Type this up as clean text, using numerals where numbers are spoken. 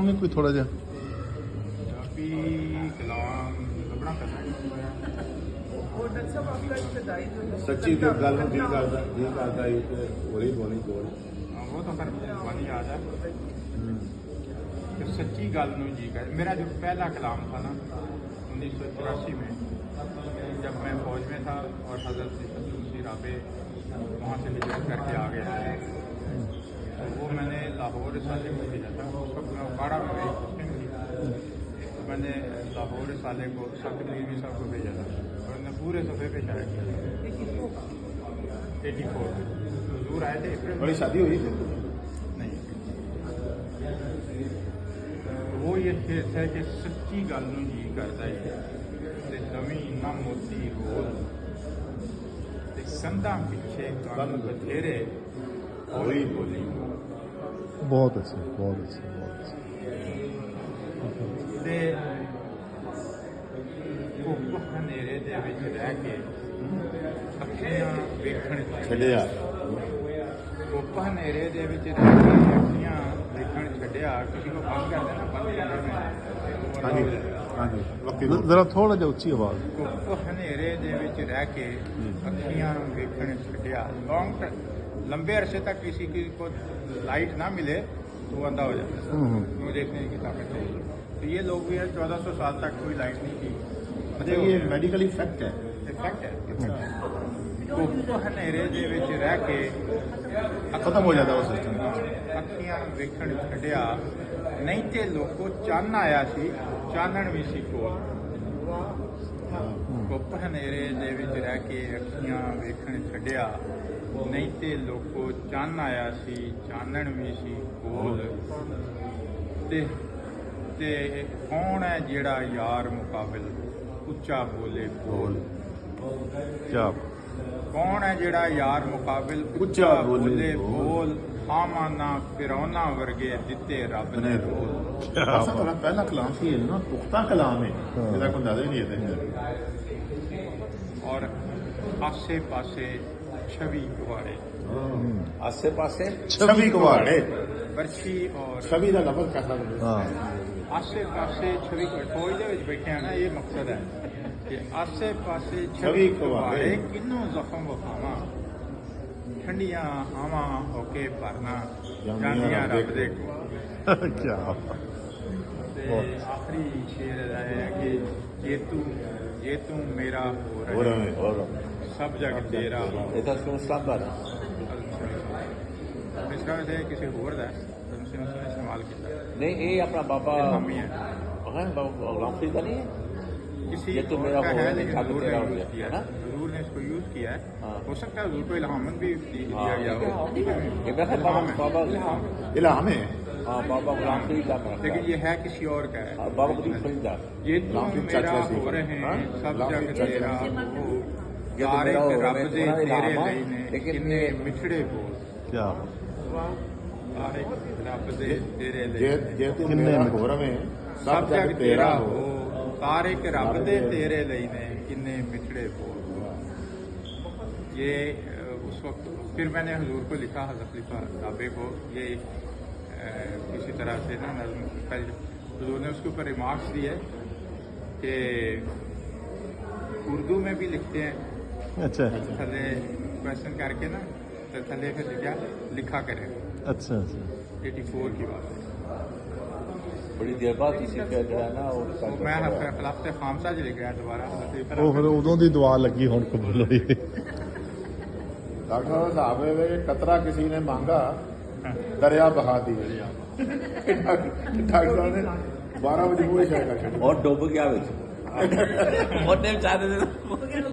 में कोई थोड़ा जा सच्ची जो गल जी करता होली बोली बोल वो तो फिर बनी याद है कि सच्ची गल नू जी कर। मेरा जो पहला कलाम था ना 1984 में, जब मैं फौज में था और हजरत सी राबे वहाँ से हिजरत करके आ गया, तो वो मैंने लाहौर रिसाले को भेजा था। उस वक्त मैं उकाड़ा में गई, तो मैंने लाहौर रिसाले को सख्त मीर साहब को भेजा था और मैंने पूरे सफ़े पे शाया किया था 84 में। दूर आए थे अप्रैल बड़ी शादी हुई थी नहीं। वो ये शेर है कि सच्ची गल नू जी करता है ते जमीन ना मोती रोल ते कंधा पिछे कन बथेरे होली बोली। बहुत अच्छे बहुत अच्छे बहुत अच्छे। ते धुप हनेरे दे विच रह के अखियां वेखण छड़िया धुप हनेरे दे विच रह के अखियां वेखण छड्डिया। किसी को बंद कर देना, बंद करना हाँ जी हाँ जी वक्ती जरा थोड़ा जा उच्ची आवाज। धुप हनेरे दे विच रह के अखियां वेखण छड्डिया। लंबे अरसे तक किसी को लाइट ना मिले तो वो अंधा हो जाता है, वो देखने की ताकत चाहिए। तो ये लोग भी है 1400 साल तक कोई लाइट नहीं थी। अच्छा ये मेडिकल इफेक्ट है इफेक्ट है। धुप हनेरे दे विच रह के खत्म हो जाता है वो सिस्टम। अखियां वेखण छड्डिया, नहीं ते लोको चन्न आया सी चानण भी सी कोल। धुप हनेरे दे विच रह के अखियां वेखण छड्डिया, नहीं ते लोको चन्न आया सी चानण भी सी कोल। ते कौन है जेड़ा यार मुकाबिल उच्चा बोले बोल। क्या कौन है जेड़ा यार मुकाबिल उच्चा बोले बोल। आमाना फिरौना वर्गे दिते रब ने रोल। ऐसा थोड़ा पहला कलाम सी है ना, पुख्ता कलाम है जिसका कोई अंदाजा ही नहीं है। और आसे पासे छवि कुवाड़े, आसे पासे छवि कुवाड़े, बरछी और छवि का लफ्ज कैसा हाँ आसे पासे छवि फौज दे विच बैठे हैं ना, ये मकसद है कि आसे पासे छवि छवि कुवाड़े, कुवाड़े किन्नों जख्म वखावा ठंडियां आवां होके भरना जांदियां रब दे कोल। क्या ते आखिरी शेर है कि ये तू मेरा हो रहे सब जग तेरा हो। ਇਹਦਾ ਸੁਨਸਤਾਨ ਦਾ इसका वैसे किसी होर दा इस्तेमाल किया नहीं ये अपना बाबा इल्हामी है। है बाबा गुलाम फरीद का नहीं है। किसी ये तो और मेरा का हो है, रहा है, लेकिन छात्र हजूर तेरा ने हो यूज गया, किया है है। ना? हजूर ने इसको यूज किया है। हाँ। हो सकता है हजूर को इल्हामन भी दिया गया हो। ये मैं बाबा बाबा इल्हाम है। हाँ बाबा गुलाम फरीद का मेरा लेकिन ये है किसी और का है। हाँ, बाबा गुलाम फरीद का ये तुम गुलाम फरीद मेरा चाचा हो रहे हाँ? हैं सब गुलाम जग फरीद चाचा। तेरा हो। ये तो तारे मेरा हो के रहा रब है, दे तुम्हारा तेरे इल्हाम है, लेने लेकिन किन्ने मिठड़े बोल। क्या तारे के रब दे तेरे जे लेने जे तू किन्ने मेरा में? हो रहे सब जग तेरा हो। तारे के रब दे तेरे लेने किन्ने मिठड़े बोल। ये उस वक्त फिर मैंने हजूर को लिखा, हज़रत खलीफा राबे को, ये किसी तरह से ना नज़्म हजूर ने उसके ऊपर रिमार्क्स दिए कि उर्दू में भी लिखते हैं। अच्छा थले क्वेश्चन करके ना तो थले फिर लिखा करें। अच्छा अच्छा 84 की बात है। बड़ी देर बाद किसी का जो है ना वो तो मैं खिलाफत खामसा ज लिख गया दोबारा। ਉਹ ਫਿਰ ਉਦੋਂ ਦੀ ਦੁਆ ਲੱਗੀ ਹੁਣ ਕਬੂਲ ਹੋਈ। डॉक्टर साहब ने कतरा किसी ने मांगा दरिया बहा दी। डॉक्टर साहब ने 12 बजे वो शायद और डूब गया और चाहते थे